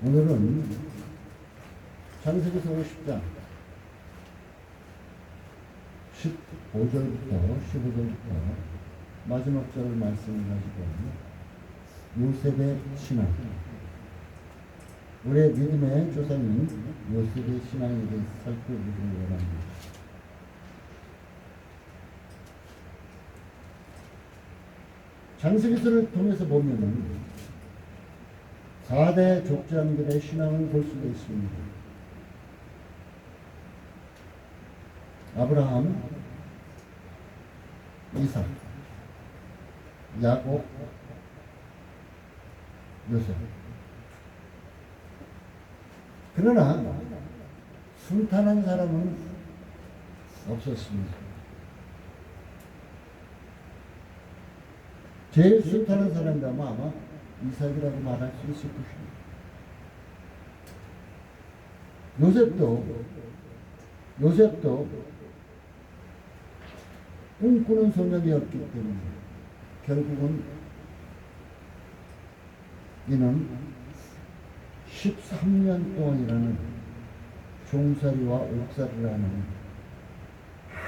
오늘은 창세기서 50장 15절부터 15절부터 마지막 절 말씀을 가지고 요셉의 신앙, 우리의 믿음의 조상인 요셉의 신앙에 대해서 살펴보기를 원합니다. 창세기서를 통해서 보면은 4대 족장들의 신앙을 볼 수가 있습니다. 아브라함, 이삭, 야곱, 요셉. 그러나 순탄한 사람은 없었습니다. 제일 순탄한 사람이라면 아마 이삭이라고 말할 수 있을 것입니다. 요셉도 꿈꾸는 소년이었기 때문에 결국은 이는 13년 동안이라는 종살이와 옥살이를 하는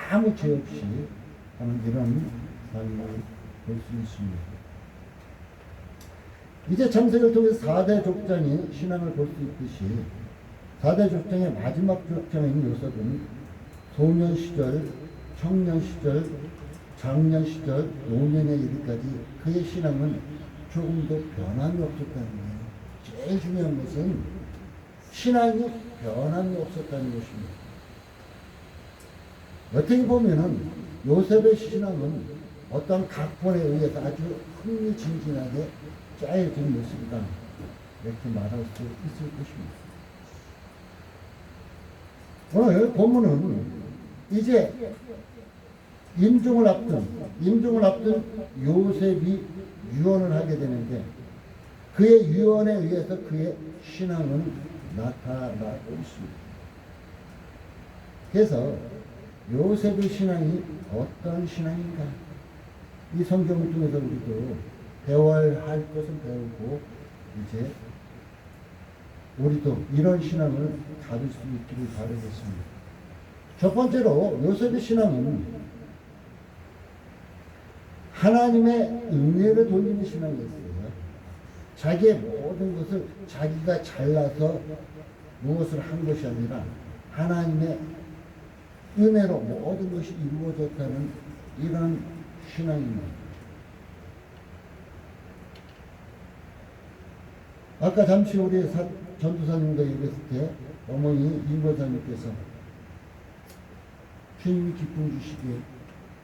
아무 죄 없이 하는 이런 삶을 볼 수 있습니다. 이제 창세기를 통해서 4대 족장의 신앙을 볼 수 있듯이 4대 족장의 마지막 족장인 요셉은 소년 시절, 청년 시절, 장년 시절, 노년에 이르기까지 그의 신앙은 조금도 변함이 없었다는 거예요. 제일 중요한 것은 신앙이 변함이 없었다는 것입니다. 어떻게 보면은 요셉의 신앙은 어떤 각본에 의해서 아주 흥미진진하게 짜여진 모습이다, 이렇게 말할 수 있을 것입니다. 오늘 본문은 이제 임종을 앞둔 요셉이 유언을 하게 되는데 그의 유언에 의해서 그의 신앙은 나타나고 있습니다. 그래서 요셉의 신앙이 어떤 신앙인가, 이 성경을 통해서 우리도 배워야 할 것은 배우고 이제 우리도 이런 신앙을 가질 수 있기를 바라겠습니다. 첫 번째로 요셉의 신앙은 하나님의 은혜를 돌리는 신앙이었어요. 자기의 모든 것을 자기가 잘나서 무엇을 한 것이 아니라 하나님의 은혜로 모든 것이 이루어졌다는 이런 신앙입니다. 아까 잠시 우리 전도사님과 얘기했을 때 어머니 임보사님께서 주님이 기쁨 주시기에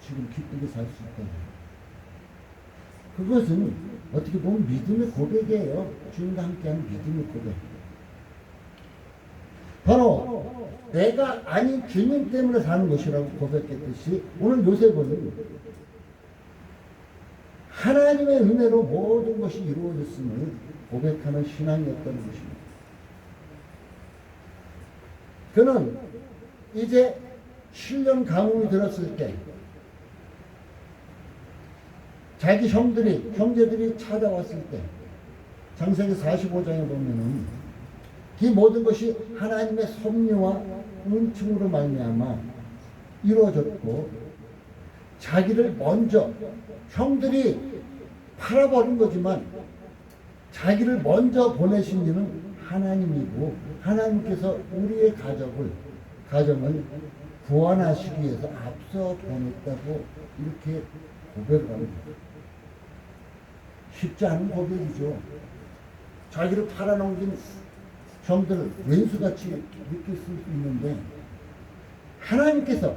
지금 기쁘게 살 수 있다고. 그것은 어떻게 보면 믿음의 고백이에요. 주님과 함께하는 믿음의 고백. 바로 내가 아닌 주님 때문에 사는 것이라고 고백했듯이 오늘 요셉은 하나님의 은혜로 모든 것이 이루어졌음을 고백하는 신앙이었다는 것입니다. 그는 이제 7년 가뭄이 들었을 때 자기 형제들이 찾아왔을 때 창세기 45장에 보면은 이 모든 것이 하나님의 섭리와 은총으로 말미암아 이루어졌고, 자기를 먼저 형들이 팔아버린 거지만 자기를 먼저 보내신 이는 하나님이고, 하나님께서 우리의 가정을 구원하시기 위해서 앞서 보냈다고 이렇게 고백을 합니다. 쉽지 않은 고백이죠. 자기를 팔아넘긴 형들을 왼수같이 느낄 수 있는데 하나님께서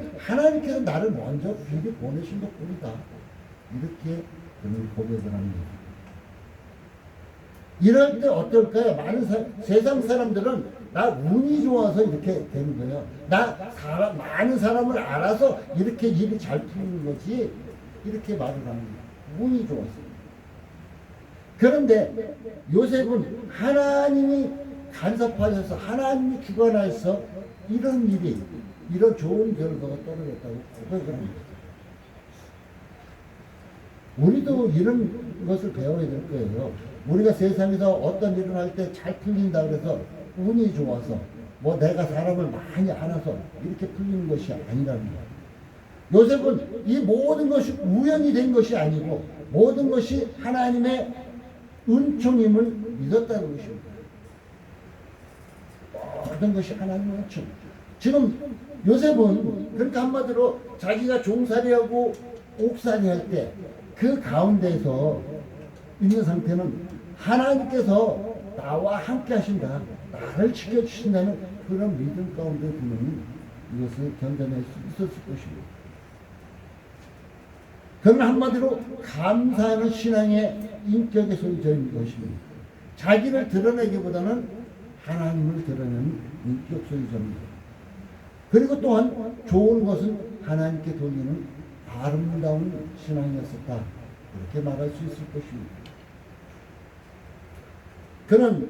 나를 먼저 미리 보내신 것뿐이다, 이렇게 그는 고백을 합니다. 이럴 때 어떨까요? 세상 사람들은 나 운이 좋아서 이렇게 되는 거예요. 많은 사람을 알아서 이렇게 일이 잘 풀리는 거지, 이렇게 말을 합니다. 운이 좋아서. 그런데 요셉은 하나님이 간섭하셔서 하나님이 주관하셔서 이런 좋은 결과가 떨어졌다고 고백을 합니다. 우리도 이런 것을 배워야 될 거예요. 우리가 세상에서 어떤 일을 할 때 잘 풀린다 그래서 운이 좋아서 뭐 내가 사람을 많이 알아서 이렇게 풀리는 것이 아니라는 거예요. 요셉은 이 모든 것이 우연히 된 것이 아니고 모든 것이 하나님의 은총임을 믿었다는 것입니다. 모든 것이 하나님의 은총. 지금 요셉은 그러니까 한마디로 자기가 종살이하고 옥살이 할 때 그 가운데서 있는 상태는 하나님께서 나와 함께 하신다, 나를 지켜주신다는 그런 믿음 가운데 보면 이것을 견뎌낼 수 있었을 것입니다. 그건 한마디로 감사하는 신앙의 인격의 소유자인 것입니다. 자기를 드러내기보다는 하나님을 드러내는 인격 소유자입니다. 그리고 또한 좋은 것은 하나님께 돌리는 아름다운 신앙이었었다, 이렇게 말할 수 있을 것입니다. 그는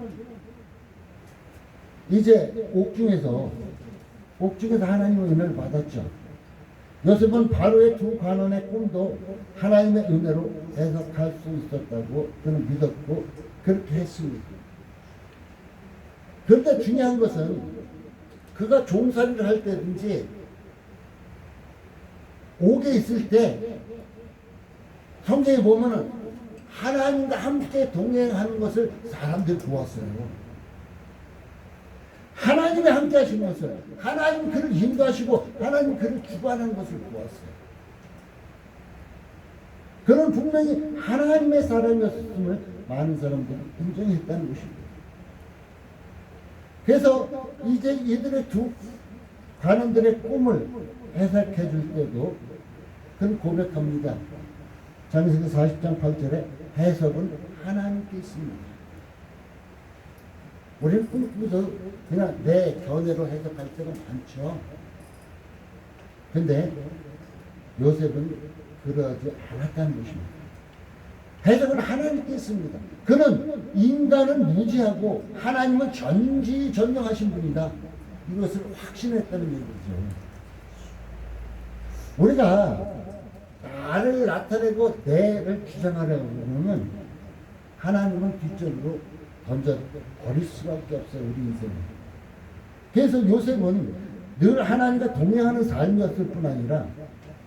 이제 옥중에서 하나님의 은혜를 받았죠. 요셉은 바로의 두 관원의 꿈도 하나님의 은혜로 해석할 수 있었다고 그는 믿었고 그렇게 했습니다. 그런데 중요한 것은 그가 종살이를 할 때든지 옥에 있을 때 성경에 보면은 하나님과 함께 동행하는 것을 사람들이 보았어요. 하나님이 함께 하신 것을, 하나님 그를 인도하시고 하나님 그를 주관하는 것을 보았어요. 그는 분명히 하나님의 사람이었음을 많은 사람들이 인정했다는 것입니다. 그래서 이제 이들의 두 관원들의 꿈을 해석해 줄 때도 그는 고백합니다. 장세기 40장 8절에 해석은 하나님께 있습니다. 우리는 꿈꾸도 그냥 내 견해로 해석할 때가 많죠. 근데 요셉은 그러지 않았다는 것입니다. 해석은 하나님께 있습니다. 그는 인간은 무지하고 하나님은 전지전능하신 분이다, 이것을 확신했다는 얘기죠. 우리가 나를 나타내고 내를 주장하려고 하면 하나님은 뒷전으로 던져 버릴 수밖에 없어요, 우리 인생은. 그래서 요셉은 늘 하나님과 동행하는 삶이었을 뿐 아니라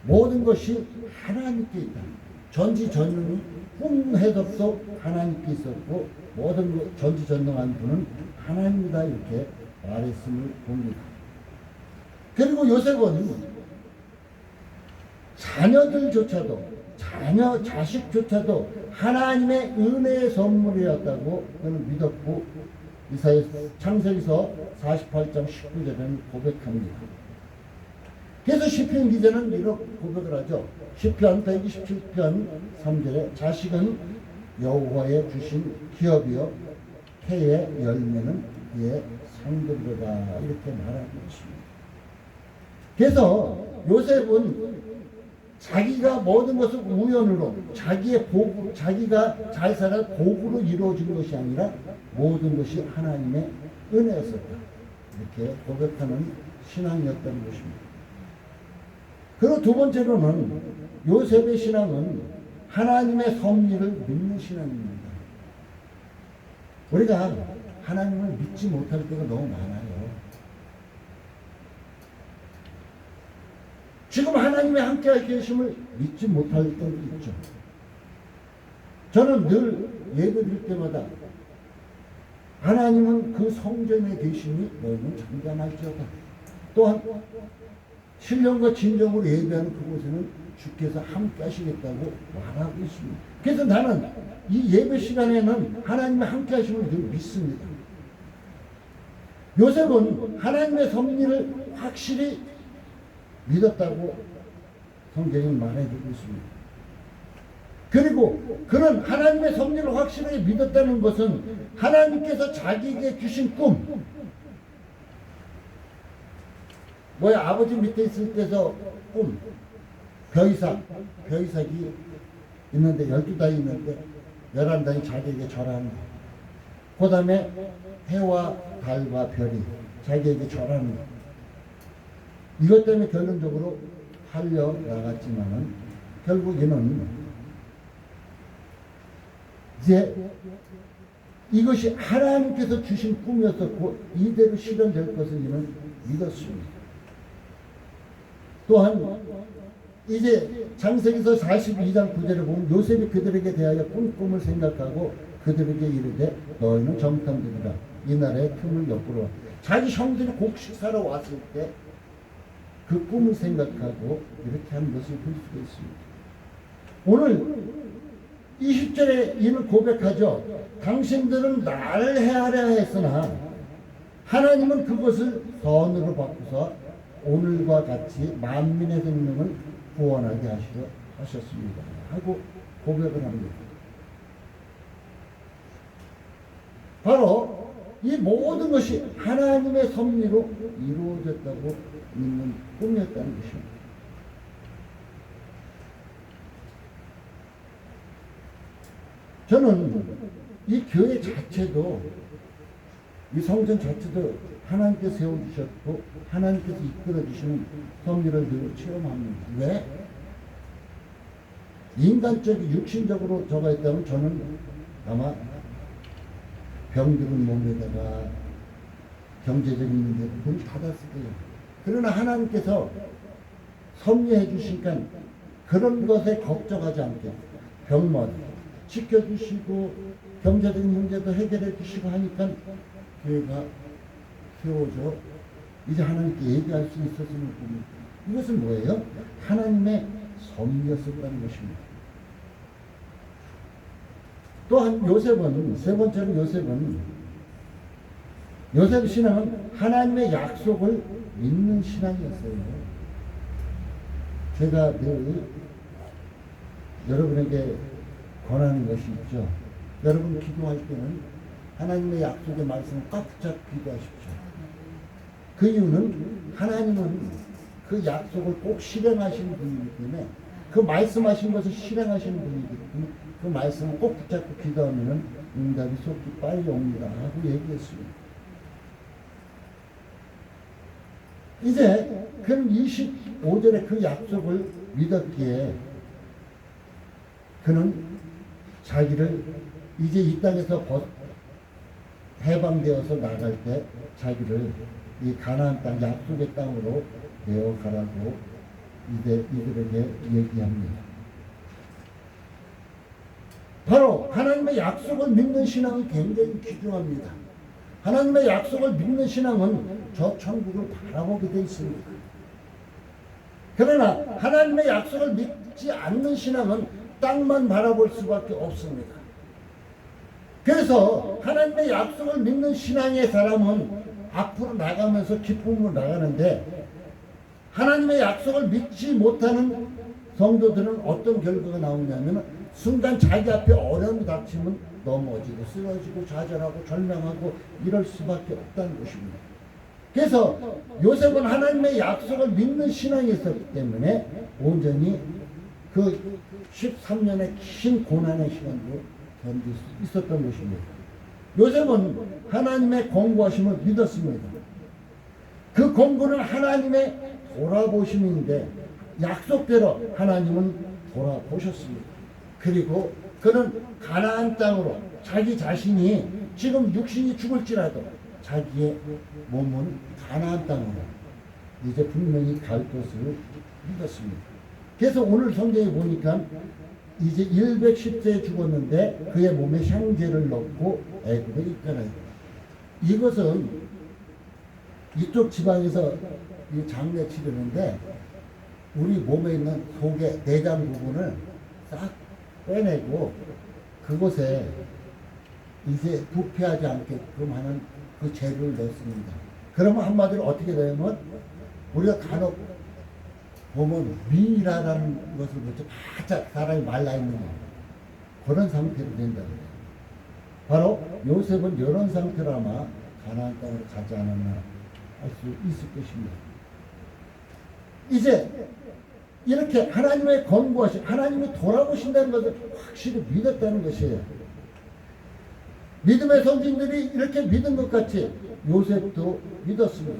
모든 것이 하나님께 있다. 전지전능이 꿈 해석도 하나님께 있었고 모든 것 전지전능한 분은 하나님이다, 이렇게 말했음을 봅니다. 그리고 요셉은 자식조차도 하나님의 은혜의 선물이었다고 그는 믿었고 창세기서 48장 19절에는 고백합니다. 그래서 시편 기자는 이렇게 고백을 하죠. 시편 127편 3절에 자식은 여호와의 주신 기업이요 태의 열매는 그의 상급이로다, 이렇게 말하고 있습니다. 그래서 요셉은 자기가 모든 것을 우연으로 자기가 잘 살아 복으로 이루어진 것이 아니라 모든 것이 하나님의 은혜였었다, 이렇게 고백하는 신앙이었다는 것입니다. 그리고 두 번째로는 요셉의 신앙은 하나님의 섭리를 믿는 신앙입니다. 우리가 하나님을 믿지 못할 때가 너무 많아요. 지금 하나님의 함께 계심을 믿지 못할 때도 있죠. 저는 늘 예배드릴 때마다 하나님은 그 성전에 계시니 너희는 잠잠할지어다. 또한 신령과 진정으로 예배하는 그곳에는 주께서 함께 하시겠다고 말하고 있습니다. 그래서 나는 이 예배 시간에는 하나님의 함께 하심을 늘 믿습니다. 요셉은 하나님의 섭리를 확실히 믿었다고 성경이 말해주고 있습니다. 그리고 그는 하나님의 섭리를 확실하게 믿었다는 것은 하나님께서 자기에게 주신 꿈, 아버지 밑에 있을 때서 꿈, 벼이삭이 있는데 12단이 있는데 11단이 자기에게 절하는 거, 그 다음에 해와 달과 별이 자기에게 절하는 거, 이것 때문에 결론적으로 팔려 나갔지만은 결국 이는 이제 이것이 하나님께서 주신 꿈이었었고 이대로 실현될 것을 이는 믿었습니다. 또한 이제 창세기서 42장 9절에 보면 요셉이 그들에게 대하여 꿈을 생각하고 그들에게 이르되 너희는 정탐들이라 이 나라의 틈을 엿보러 자기 형들이 곡식 사러 왔을 때 그 꿈을 생각하고 이렇게 한 것을 볼 수가 있습니다. 오늘 20절에 이는 고백하죠. 당신들은 나를 헤아려 했으나 하나님은 그것을 선으로 바꾸사 오늘과 같이 만민의 생명을 구원하게 하시려 하셨습니다. 하고 고백을 합니다. 바로 이 모든 것이 하나님의 섭리로 이루어졌다고 믿는 꿈이었다는 것입니다. 저는 이 교회 자체도 이 성전 자체도 하나님께서 세워주셨고 하나님께서 이끌어주시는 섭리를 늘 체험합니다. 왜? 인간적인 육신적으로 저가 있다면 저는 아마 병들은 몸에다가 경제적인 문제를 돈 받았을 거예요. 그러나 하나님께서 섭리해 주시니까 그런 것에 걱정하지 않게 병마다 지켜주시고 경제적인 문제도 해결해 주시고 하니까 교회가 세워져 이제 하나님께 얘기할 수 있었음을 봅니다. 이것은 뭐예요? 하나님의 섭리였었다는 것입니다. 또한 요셉은 세 번째로 요셉 신앙은 하나님의 약속을 믿는 신앙이었어요. 제가 늘 여러분에게 권하는 것이 있죠. 여러분 기도할 때는 하나님의 약속의 말씀을 꽉 붙잡고 기도하십시오. 그 이유는 하나님은 그 약속을 꼭 실행하시는 분이기 때문에 그 말씀하신 것을 실행하시는 분이기 때문에 그 말씀을 꼭 붙잡고 기도하면 응답이 속히 빨리 옵니다 하고 얘기했습니다. 이제 그럼 25절에 그 약속을 믿었기에 그는 자기를 이제 이 땅에서 해방되어서 나갈 때 자기를 이 가나안 땅 약속의 땅으로 내어가라고 이들에게 얘기합니다. 바로 하나님의 약속을 믿는 신앙은 굉장히 귀중합니다. 하나님의 약속을 믿는 신앙은 저 천국을 바라보게 되어 있습니다. 그러나 하나님의 약속을 믿지 않는 신앙은 땅만 바라볼 수밖에 없습니다. 그래서 하나님의 약속을 믿는 신앙의 사람은 앞으로 나가면서 기쁨으로 나가는데 하나님의 약속을 믿지 못하는 성도들은 어떤 결과가 나오냐면 순간 자기 앞에 어려움이 닥치면 넘어지고 쓰러지고 좌절하고 절망하고 이럴 수밖에 없다는 것입니다. 그래서 요셉은 하나님의 약속을 믿는 신앙이 있었기 때문에 온전히 그 13년의 긴 고난의 시간도 견딜 수 있었던 것입니다. 요셉은 하나님의 권고하심을 믿었습니다. 그 권고는 하나님의 돌아보심인데 약속대로 하나님은 돌아보셨습니다. 그리고 그는 가나안 땅으로 자기 자신이 지금 육신이 죽을지라도 자기의 몸은 가나안 땅으로 이제 분명히 갈 것을 믿었습니다. 그래서 오늘 성경에 보니까 이제 110세에 죽었는데 그의 몸에 향제를 넣고 애굽에 입혀라. 이것은 이쪽 지방에서 이 장례 치르는데 우리 몸에 있는 속의 내장 부분을 싹 빼내고 그곳에 이제 부패하지 않게끔 하는 그 재료를 넣습니다. 그러면 한마디로 어떻게 되냐면 우리가 간혹 보면 미라라는 것을 보죠. 바짝 사람이 말라있는 거. 그런 상태로 된다고 해요. 바로 요셉은 이런 상태로 아마 가나안 땅으로 가지 않았나 할 수 있을 것입니다. 이제 이렇게 하나님의 권고하신 하나님이 돌아보신다는 것을 확실히 믿었다는 것이에요. 믿음의 선진들이 이렇게 믿은 것 같이 요셉도 믿었습니다.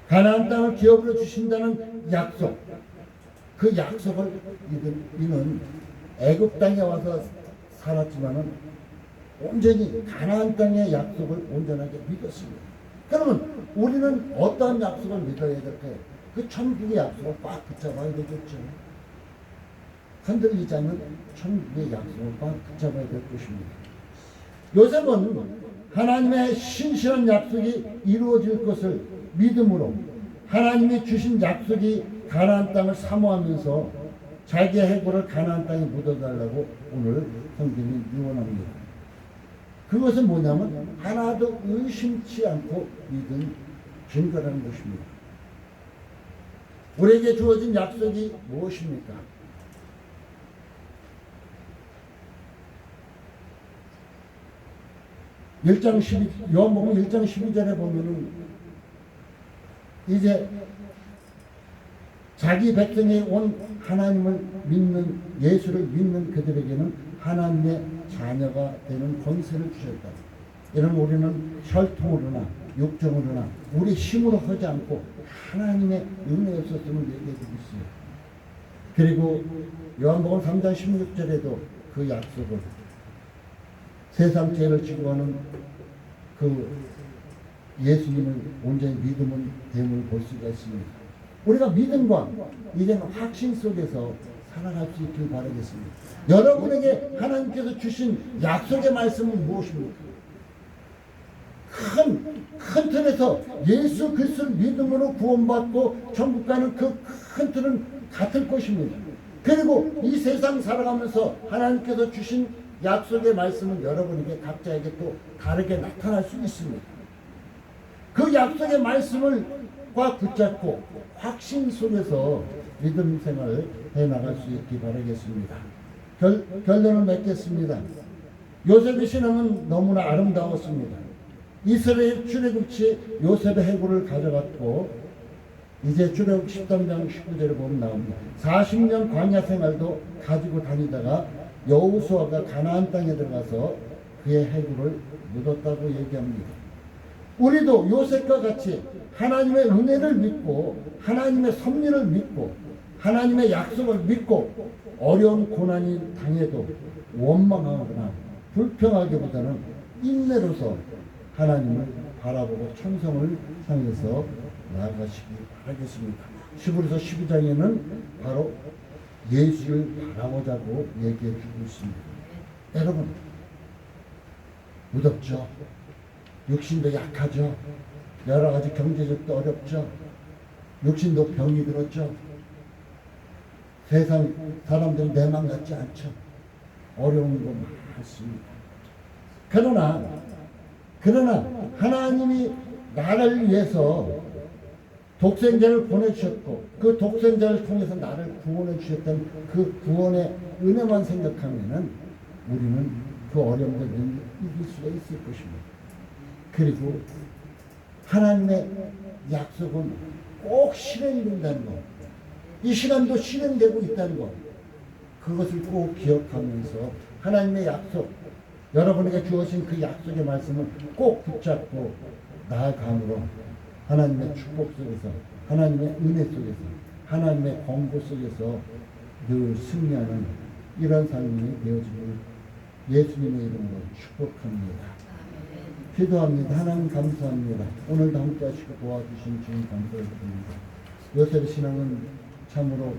가나안 땅을 기업으로 주신다는 약속, 그 약속을 이는 애굽 땅에 와서 살았지만은 온전히 가나안 땅의 약속을 온전하게 믿었습니다. 그러면 우리는 어떠한 약속을 믿어야 될까요? 그 천국의 약속을 꽉 붙잡아야 되겠죠. 흔들리지 않는 천국의 약속을 꽉 붙잡아야 될 것입니다. 요셉은 하나님의 신실한 약속이 이루어질 것을 믿음으로 하나님이 주신 약속이 가나안 땅을 사모하면서 자기의 해골을 가나안 땅에 묻어달라고 오늘 성경이 유언합니다. 그것은 뭐냐면 하나도 의심치 않고 믿은 증거라는 것입니다. 우리에게 주어진 약속이 무엇입니까? 요한복음 1장 12절에 보면은 이제 자기 백성이 온 하나님을 믿는, 예수를 믿는 그들에게는 하나님의 자녀가 되는 권세를 주셨다. 이런 우리는 혈통으로나 육정으로나 우리 힘으로 하지 않고 하나님의 은혜였었음을 얘기해주고 있어요. 그리고 요한복음 3장 16절에도 그 약속을 세상 죄를 지고 하는 그 예수님을 온전히 믿음은 됨을 볼 수가 있습니다. 우리가 믿음과 이제는 확신 속에서 살아갈 수 있길 바라겠습니다. 여러분에게 하나님께서 주신 약속의 말씀은 무엇입니까? 큰 틀에서 예수 그리스도를 믿음으로 구원받고 천국 가는 그 큰 틀은 같을 것입니다. 그리고 이 세상 살아가면서 하나님께서 주신 약속의 말씀은 여러분에게 각자에게 또 다르게 나타날 수 있습니다. 그 약속의 말씀을 꽉 붙잡고 확신 속에서 믿음 생활을 해나갈 수 있기 바라겠습니다. 결론을 맺겠습니다. 요셉의 신앙은 너무나 아름다웠습니다. 이스라엘 출애굽시 요셉의 해골을 가져갔고 이제 출애굽 13장 19절에 보면 나옵니다. 40년 광야 생활도 가지고 다니다가 여호수아가 가나안 땅에 들어가서 그의 해골을 묻었다고 얘기합니다. 우리도 요셉과 같이 하나님의 은혜를 믿고 하나님의 섭리를 믿고 하나님의 약속을 믿고 어려운 고난이 당해도 원망하거나 불평하기보다는 인내로서 하나님을 바라보고 천성을 향해서 나아가시기 바라겠습니다. 히브리서 12장에는 바로 예수를 바라보자고 얘기해 주고 있습니다. 여러분, 무덥죠? 육신도 약하죠? 여러 가지 경제적도 어렵죠? 육신도 병이 들었죠? 세상 사람들은 내 맘 같지 않죠? 어려운 거 많습니다. 그러나 하나님이 나를 위해서 독생자를 보내주셨고 그 독생자를 통해서 나를 구원해 주셨던 그 구원의 은혜만 생각하면은 우리는 그 어려움을 이길 수가 있을 것입니다. 그리고 하나님의 약속은 꼭 실현이 된다는 것, 이 시간도 실현되고 있다는 것, 그것을 꼭 기억하면서 하나님의 약속, 여러분에게 주어진 그 약속의 말씀을 꼭 붙잡고 나아감으로 하나님의 축복 속에서, 하나님의 은혜 속에서, 하나님의 권고 속에서 늘 승리하는 이런 삶이 되어지길 예수님의 이름으로 축복합니다. 기도합니다. 하나님 감사합니다. 오늘도 함께 하시고 도와주신 주님 감사드립니다. 요셉의 신앙은 참으로